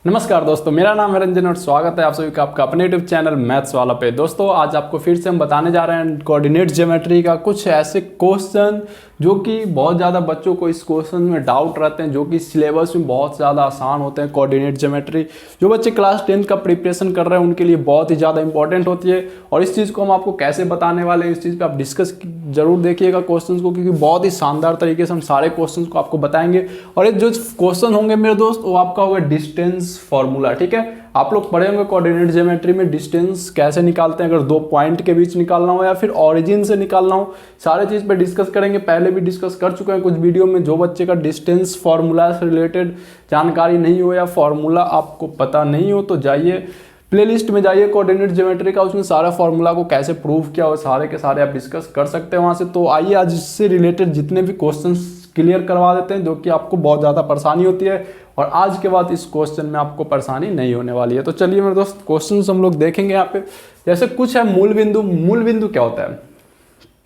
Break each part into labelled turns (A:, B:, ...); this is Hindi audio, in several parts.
A: नमस्कार दोस्तों, मेरा नाम है रंजन और स्वागत है आप सभी का आपका अपने यूट्यूब चैनल मैथ्स वाला पे। दोस्तों आज आपको फिर से हम बताने जा रहे हैं कोऑर्डिनेट ज्योमेट्री का कुछ ऐसे क्वेश्चन जो कि बहुत ज़्यादा बच्चों को इस क्वेश्चन में डाउट रहते हैं, जो कि सिलेबस में बहुत ज़्यादा आसान होते हैं। कोऑर्डिनेट ज्योमेट्री जो बच्चे क्लास 10 का प्रिपरेशन कर रहे हैं उनके लिए बहुत ही ज़्यादा इंपॉर्टेंट होती है। और इस चीज़ को हम आपको कैसे बताने वाले हैं, इस चीज़ पर आप डिस्कस जरूर देखिएगा क्वेश्चन को, क्योंकि बहुत ही शानदार तरीके से हम सारे क्वेश्चन को आपको बताएंगे। और ये जो क्वेश्चन होंगे मेरे दोस्त वो आपका होगा डिस्टेंस फॉर्मूला। ठीक है, आप लोग पढ़े होंगे कोऑर्डिनेट ज्योमेट्री में डिस्टेंस कैसे निकालते हैं, अगर दो पॉइंट के बीच निकालना हो या फिर ऑरिजिन से निकालना हो, सारे चीज़ पे डिस्कस करेंगे। पहले भी डिस्कस कर चुके हैं कुछ वीडियो में। जो बच्चे का डिस्टेंस फार्मूला से रिलेटेड जानकारी नहीं हो या फार्मूला आपको पता नहीं हो तो जाइए प्लेलिस्ट में जाइए कोऑर्डिनेट ज्योमेट्री का, उसमें सारा फार्मूला को कैसे प्रूव किया और सारे के सारे आप डिस्कस कर सकते हैं वहाँ से। तो आइए आज इससे रिलेटेड जितने भी क्वेश्चंस क्लियर करवा देते हैं जो कि आपको बहुत ज़्यादा परेशानी होती है, और आज के बाद इस क्वेश्चन में आपको परेशानी नहीं होने वाली है। तो चलिए मेरे दोस्त क्वेश्चन हम लोग देखेंगे यहाँ पे। जैसे कुछ है मूल बिंदु। मूल बिंदु क्या होता है?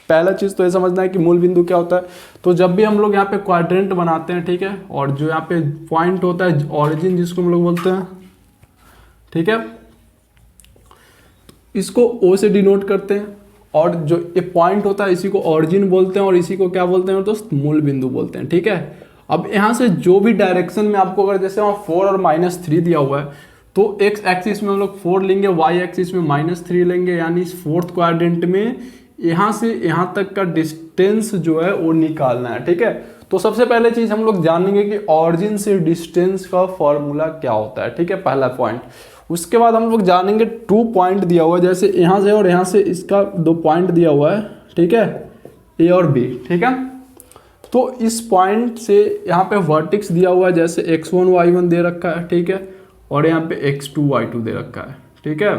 A: पहला चीज़ तो ये समझना है कि मूल बिंदु क्या होता है। तो जब भी हम लोग यहाँ पे क्वाड्रेंट बनाते हैं, ठीक है, और जो यहाँ पे पॉइंट होता है ऑरिजिन जिसको हम लोग बोलते हैं, ठीक है, इसको ओ से डिनोट करते हैं, और जो ये पॉइंट होता है इसी को ऑरिजिन बोलते हैं, और इसी को क्या बोलते हैं दोस्त? मूल बिंदु बोलते हैं। ठीक है, अब यहाँ से जो भी डायरेक्शन में आपको, अगर जैसे वहाँ 4 और -3 दिया हुआ है तो एक्स एक्सिस में हम लोग 4 लेंगे, वाई एक्सिस में -3 लेंगे, यानी इस फोर्थ क्वाड्रेंट में यहाँ से यहाँ तक का डिस्टेंस जो है वो निकालना है। ठीक है, तो सबसे पहले चीज़ हम लोग जानेंगे कि ऑरिजिन से डिस्टेंस का फॉर्मूला क्या होता है। ठीक है, पहला पॉइंट। उसके बाद हम लोग जानेंगे 2 पॉइंट दिया हुआ है, जैसे यहाँ से और यहाँ से इसका 2 पॉइंट दिया हुआ है, ठीक है, ए और बी। ठीक है, तो इस पॉइंट से यहाँ पे वर्टिक्स दिया हुआ है, जैसे x1 y1 दे रखा है, ठीक है, और यहाँ पे x2 y2 दे रखा है। ठीक है,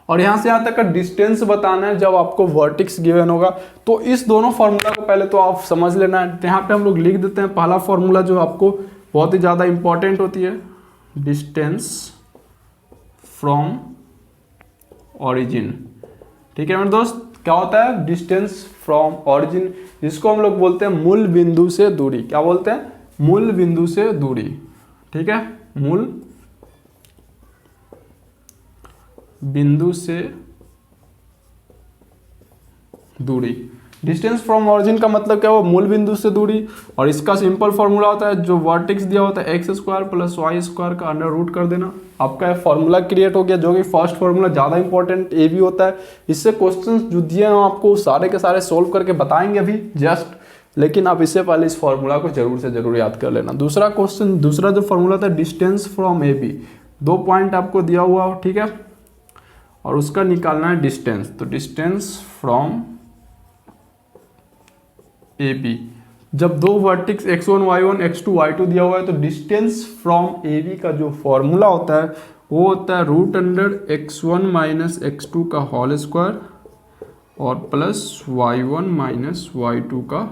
A: और यहाँ से यहाँ तक का डिस्टेंस बताना है जब आपको वर्टिक्स गिवन होगा। तो इस दोनों फार्मूला को पहले तो आप समझ लेना है। यहाँ पे हम लोग लिख देते हैं पहला फार्मूला जो आपको बहुत ही ज़्यादा इंपॉर्टेंट होती है, डिस्टेंस फ्रॉम ऑरिजिन। ठीक है मेरे दोस्त, क्या होता है? डिस्टेंस फ्रॉम ऑरिजिन, जिसको हम लोग बोलते हैं मूल बिंदु से दूरी। क्या बोलते हैं? मूल बिंदु से दूरी। ठीक है, मूल बिंदु से दूरी। डिस्टेंस फ्रॉम ऑरिजिन का मतलब क्या हुआ? मूल बिंदु से दूरी। और इसका सिंपल फॉर्मूला होता है, जो वर्टेक्स दिया होता है x² + y² का अंडर रूट कर देना। आपका फॉर्मूला क्रिएट हो गया, जो कि फर्स्ट फॉर्मूला ज़्यादा इंपॉर्टेंट ये भी होता है। इससे क्वेश्चन जो दिए हैं आपको सारे के सारे सोल्व करके बताएंगे अभी जस्ट, लेकिन आप इससे पहले इस फॉर्मूला को जरूर से जरूर याद कर लेना। दूसरा क्वेश्चन, दूसरा जो फॉर्मूला था distance from A B, 2 point आपको दिया हुआ हो, ठीक है, और उसका निकालना है डिस्टेंस। तो डिस्टेंस फ्रॉम ए बी, जब 2 vertices x1 y1 x2 y2 दिया हुआ है तो डिस्टेंस फ्रॉम ए बी का जो फॉर्मूला होता है वो होता है √x1 - x2 का होल स्क्वायर और प्लस y1 - y2 का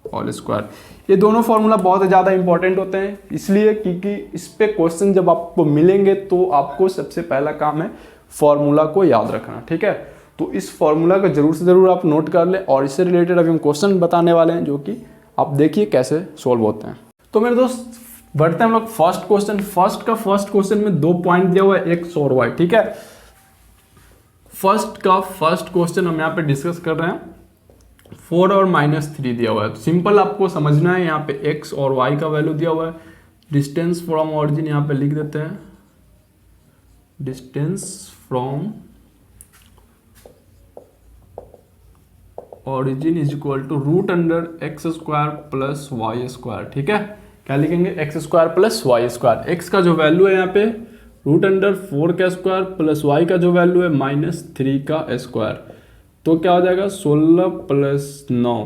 A: होल स्क्वायर। ये दोनों फार्मूला बहुत ज़्यादा इंपॉर्टेंट होते हैं, इसलिए क्योंकि इस पे क्वेश्चन जब आपको मिलेंगे तो आपको सबसे पहला काम है फॉर्मूला को याद रखना। ठीक है, तो इस फॉर्मूला को जरूर से जरूर आप नोट कर लें, और इससे रिलेटेड अभी हम क्वेश्चन बताने वाले हैं जो कि आप देखिए कैसे सोल्व होते हैं। तो मेरे दोस्त बढ़ते हैं हम लोग फर्स्ट क्वेश्चन। फर्स्ट क्वेश्चन में 2 पॉइंट दिया हुआ है x और y। ठीक है, फर्स्ट क्वेश्चन हम यहाँ पे डिस्कस कर रहे हैं। 4 और -3 दिया हुआ है, तो सिंपल आपको समझना है, यहाँ पे x और y का वैल्यू दिया हुआ है। डिस्टेंस फ्रॉम ऑरिजिन यहाँ पे लिख देते हैं, distance from origin is equal to √x² + y²। ठीक है, क्या लिखेंगे? x² + y²। x का जो वैल्यू है यहाँ पे √4 का स्क्वायर प्लस y का जो वैल्यू है -3 का स्क्वायर, तो क्या हो जाएगा 16 + 9,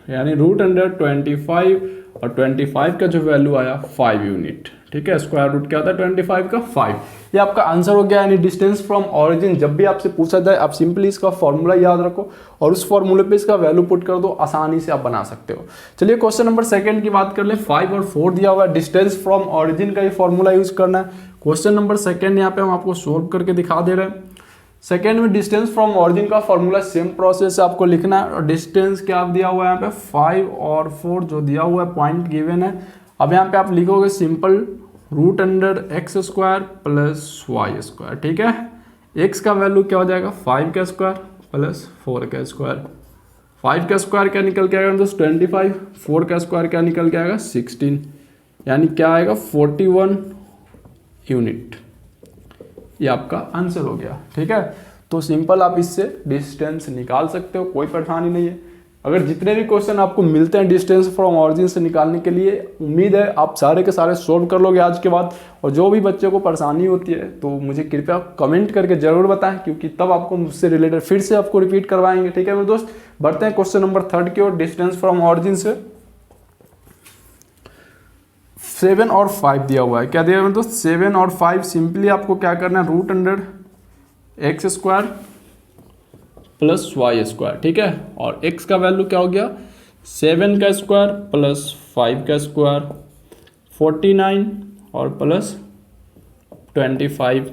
A: यानी √25, और 25 का जो वैल्यू आया 5 यूनिट। ठीक है, स्क्वायर रूट क्या होता है 25 का 5। ये आपका आंसर हो गया, यानी डिस्टेंस फ्रॉम ऑरिजिन। जब भी आपसे पूछा जाए आप सिंपली इसका फॉर्मूला याद रखो और उस फॉर्मूले पे इसका वैल्यू पुट कर दो, आसानी से आप बना सकते हो। चलिए क्वेश्चन नंबर 2 की बात कर ले। 5 और 4 दिया हुआ है, डिस्टेंस फ्रॉम ऑरिजिन का ही फॉर्मूला यूज करना है। क्वेश्चन नंबर 2 यहाँ पे हम आपको सोल्व करके दिखा दे रहे हैं। सेकेंड में डिस्टेंस फ्रॉम ऑरिजिन का फॉर्मूला सेम प्रोसेस से आपको लिखना है, और डिस्टेंस क्या दिया हुआ है यहाँ पे 5 और 4 जो दिया हुआ है पॉइंट गिवन है। अब यहाँ पे आप लिखोगे simple root under x square plus y square. ठीक है, एक्स का वैल्यू क्या हो जाएगा 5 का स्क्वायर प्लस 4 का स्क्वायर। 5 का स्क्वायर क्या निकल के आएगा दोस्त 25, 4 का स्क्वायर क्या निकल के आएगा 16, यानी क्या आएगा 41 यूनिट। ये आपका आंसर हो गया। ठीक है, तो सिंपल आप इससे डिस्टेंस निकाल सकते हो, कोई परेशानी नहीं है। अगर जितने भी क्वेश्चन आपको मिलते हैं डिस्टेंस फ्रॉम ऑरिजिन से निकालने के लिए, उम्मीद है आप सारे के सारे सॉल्व कर लोगे आज के बाद। और जो भी बच्चे को परेशानी होती है तो मुझे कृपया कमेंट करके जरूर बताएं, क्योंकि तब आपको मुझसे रिलेटेड फिर से आपको रिपीट करवाएंगे। ठीक है मेरे दोस्त, बढ़ते हैं क्वेश्चन नंबर 3 की ओर, डिस्टेंस फ्रॉम ऑरिजिन से। 7 और 5 दिया हुआ है, क्या दिया हुआ है दोस्त 7 और 5। सिंपली आपको क्या करना है, root under x square plus y square. ठीक है, और x का वैल्यू क्या हो गया 7 का स्क्वायर प्लस 5 का स्क्वायर 49 और प्लस 25।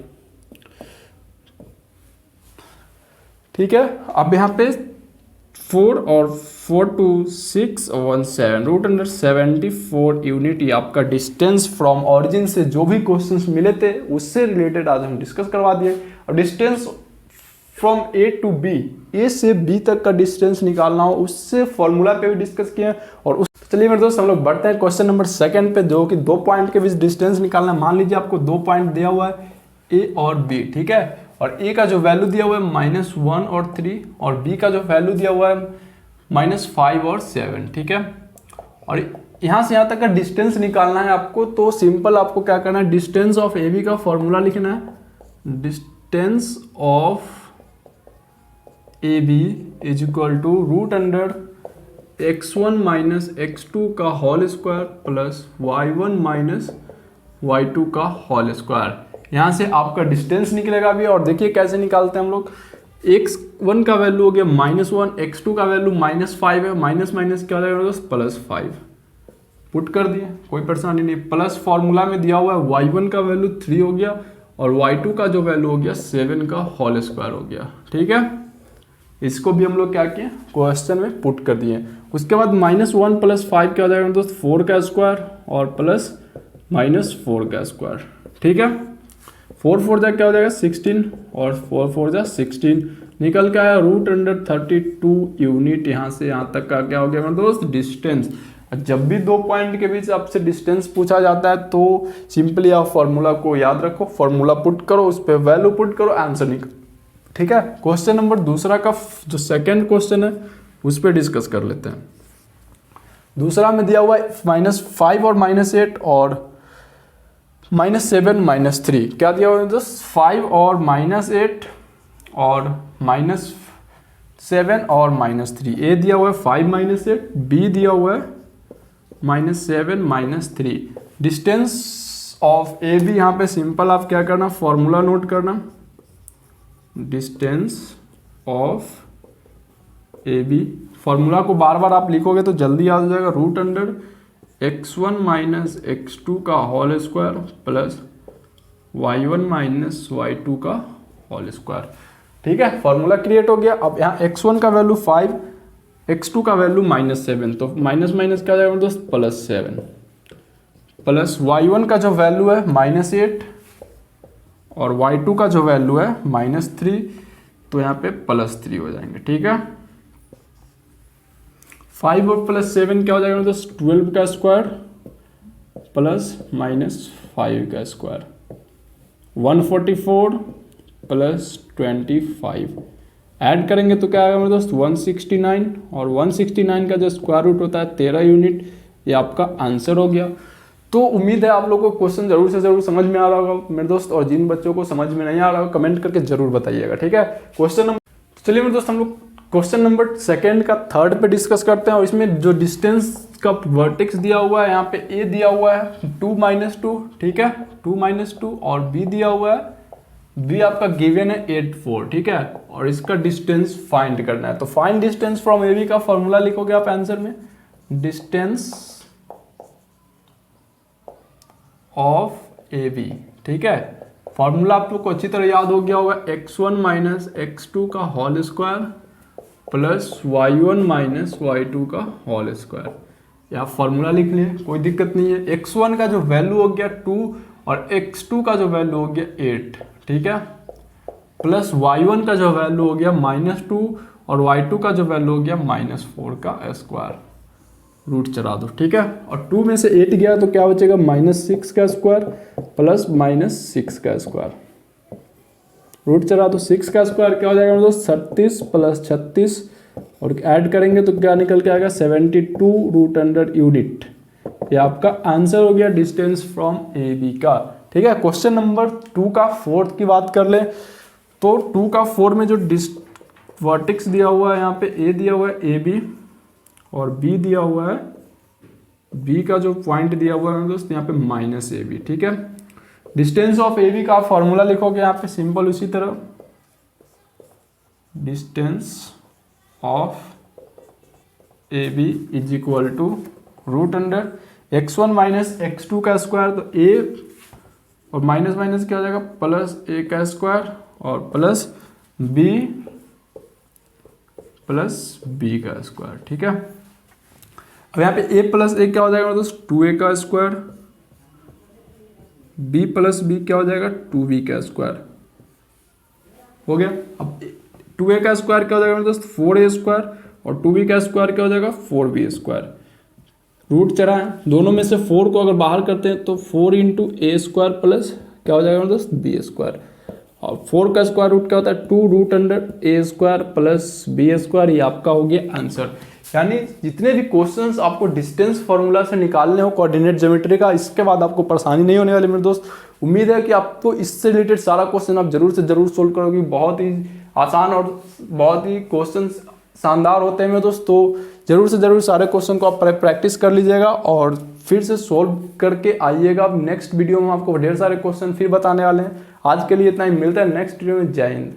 A: ठीक है, अब यहाँ पे 4 और 4 2 6 1 7 रूट अंडर 74 यूनिट। ये आपका डिस्टेंस फ्रॉम ऑरिजिन से जो भी क्वेश्चंस मिले थे उससे रिलेटेड आज हम डिस्कस करवा दिए। और distance from A to B, A से बी तक का डिस्टेंस निकालना हो उससे फॉर्मूला पे भी डिस्कस किया। और उस चलिए मेरे दोस्त हम लोग बढ़ते हैं क्वेश्चन नंबर 2 पे, जो कि 2 पॉइंट के बीच डिस्टेंस निकालना है। मान लीजिए आपको 2 पॉइंट दिया हुआ है ए और बी। ठीक है, और ए का जो वैल्यू दिया हुआ है -1 और 3, और बी का जो वैल्यू दिया हुआ है -5 और 7। ठीक है, और यहाँ से यहाँ तक का डिस्टेंस निकालना है आपको। तो सिंपल आपको क्या करना है, डिस्टेंस ऑफ ए बी का फॉर्मूला लिखना है। Distance of A B is equal to root under x1 minus x2 का whole square plus y1 minus y2 का होल स्क्वायर। यहाँ से आपका डिस्टेंस निकलेगा भी। और देखिए कैसे निकालते हैं हम लोग, x1 का वैल्यू हो गया -1, x2 का वैल्यू -5 है, माइनस माइनस क्या हो जाएगा +5, पुट कर दिए, कोई परेशानी नहीं। प्लस फॉर्मूला में दिया हुआ है y1 का वैल्यू 3 हो गया और y2 का जो वैल्यू हो गया 7 का होल स्क्वायर हो गया। ठीक है, इसको भी हम लोग क्या किए क्वेश्चन में पुट कर दिए। उसके बाद -1 प्लस 5 क्या हो जाएगा दोस्त 4 का स्क्वायर और प्लस -4 का स्क्वायर। ठीक है, 4 4 जा क्या हो जाएगा 16 और 4 4 जा 16, निकल के आया रूट अंडर 32 यूनिट। यहाँ से यहाँ तक का क्या हो गया मेरे दोस्त डिस्टेंस। जब भी 2 पॉइंट के बीच आपसे डिस्टेंस पूछा जाता है तो सिंपली आप फॉर्मूला को याद रखो, फॉर्मूला पुट करो, उस पर वैल्यू पुट करो, आंसर निकल। ठीक है, क्वेश्चन नंबर 2 का जो सेकंड क्वेश्चन है उस पर डिस्कस कर लेते हैं। दूसरा में दिया हुआ है -5 और -8 और -7 -3। क्या दिया हुआ है दोस्त 5 और -8 और -7 और -3। ए दिया हुआ है 5 -8, बी दिया हुआ है -7 -3। डिस्टेंस ऑफ ए बी, यहाँ पे सिंपल आप क्या करना फॉर्मूला नोट करना, distance of A B. Formula को बार बार आप लिखोगे तो जल्दी याद हो जाएगा, root under x1 minus x2 का whole square plus y1 minus y2 का होल स्क्वायर। ठीक है, फॉर्मूला क्रिएट हो गया। अब यहाँ x1 का वैल्यू 5, x2 का वैल्यू -7, तो माइनस माइनस क्या हो जाएगा दोस्त +7, प्लस y1 का जो वैल्यू है -8 और y2 का जो वैल्यू है -3, तो यहाँ पे +3 हो जाएंगे। ठीक है, 5 और +7 क्या हो जाएगा दोस्त 12 का स्क्वायर प्लस -5 का स्क्वायर, 144 प्लस 25 ऐड करेंगे तो क्या आएगा मेरे दोस्त 169, और 169 का जो स्क्वायर रूट होता है 13 यूनिट। ये आपका आंसर हो गया। तो उम्मीद है आप लोगों को क्वेश्चन जरूर से जरूर समझ में आ रहा होगा मेरे दोस्त, और जिन बच्चों को समझ में नहीं आ रहा होगा कमेंट करके जरूर बताइएगा। ठीक है, क्वेश्चन नंबर, चलिए मेरे दोस्त हम लोग क्वेश्चन नंबर 2 का 3rd पे डिस्कस करते हैं। और इसमें जो डिस्टेंस का वर्टेक्स दिया हुआ है, यहाँ पे ए दिया हुआ है 2 - 2, ठीक है 2 - 2, और बी दिया हुआ है, बी आपका गिवन है 8 4, ठीक है, और इसका डिस्टेंस फाइंड करना है। तो find distance from A B का फॉर्मूला लिखोगे आप आंसर में, डिस्टेंस ऑफ ए बी। ठीक है, फॉर्मूला आप लोग को अच्छी तरह याद हो गया होगा, x1 माइनस x2 का whole square plus y1 minus y2 का होल स्क्वायर। या फॉर्मूला लिख लिए, कोई दिक्कत नहीं है। x1 का जो वैल्यू हो गया 2 और x2 का जो वैल्यू हो गया 8, ठीक है, प्लस y1 का जो वैल्यू हो गया -2 और y2 का जो वैल्यू हो गया -4 का स्क्वायर, रूट चला दो, ठीक है। और 2 में से 8 गया तो क्या बचेगा, -6 का स्क्वायर प्लस -6 का स्क्वायर, रूट चला तो 6 का स्क्वायर क्या हो जाएगा दोस्त, 36 प्लस 36 और ऐड करेंगे तो क्या निकल के आएगा 72 रूट अंडर यूनिट। ये आपका आंसर हो गया डिस्टेंस फ्रॉम ए बी का, ठीक है। क्वेश्चन नंबर 2 का फोर्थ की बात कर ले तो 2 का 4 में जो वर्टेक्स दिया हुआ है यहाँ पे ए दिया हुआ है ए बी और बी दिया हुआ है, बी का जो पॉइंट दिया हुआ है दोस्त यहाँ पे -AB, ठीक है। डिस्टेंस ऑफ ए बी का फॉर्मूला लिखोगे यहाँ पे सिंपल उसी तरह, distance of A B is equal to root under x1 minus x2 का स्क्वायर, तो a और माइनस माइनस क्या हो जाएगा प्लस a का स्क्वायर और प्लस b का स्क्वायर, ठीक है। अब यहाँ पे a प्लस a क्या हो जाएगा दोस्त 2a का स्क्वायर, b प्लस b क्या हो जाएगा 2b का स्क्वायर, हो गया। अब 2a का स्क्वायर क्या हो जाएगा दोस्त 4a स्क्वायर और 2b का स्क्वायर क्या हो जाएगा 4b स्क्वायर, रूट चढ़ा है, दोनों में से 4 को अगर बाहर करते हैं तो 4 इंटू ए स्क्वायर प्लस क्या हो जाएगा दोस्त बी स्क्वायर, और 4 का स्क्वायर रूट क्या होता है 2 रूट अंडर ए स्क्वायर प्लस बी स्क्वायर, ये आपका हो गया आंसर। यानी जितने भी क्वेश्चंस आपको डिस्टेंस फार्मूला से निकालने हो कोऑर्डिनेट ज्योमेट्री का, इसके बाद आपको परेशानी नहीं होने वाली मेरे दोस्त। उम्मीद है कि आपको इससे रिलेटेड सारा क्वेश्चन आप जरूर से जरूर सोल्व करोगे, बहुत ही आसान और बहुत ही क्वेश्चन शानदार होते हैं मेरे दोस्त। तो जरूर से जरूर सारे क्वेश्चन को आप प्रैक्टिस कर लीजिएगा और फिर से सोल्व करके आइएगा। नेक्स्ट वीडियो में आपको ढेर सारे क्वेश्चन फिर बताने वाले हैं। आज के लिए इतना ही, मिलता है नेक्स्ट वीडियो में। जय हिंद।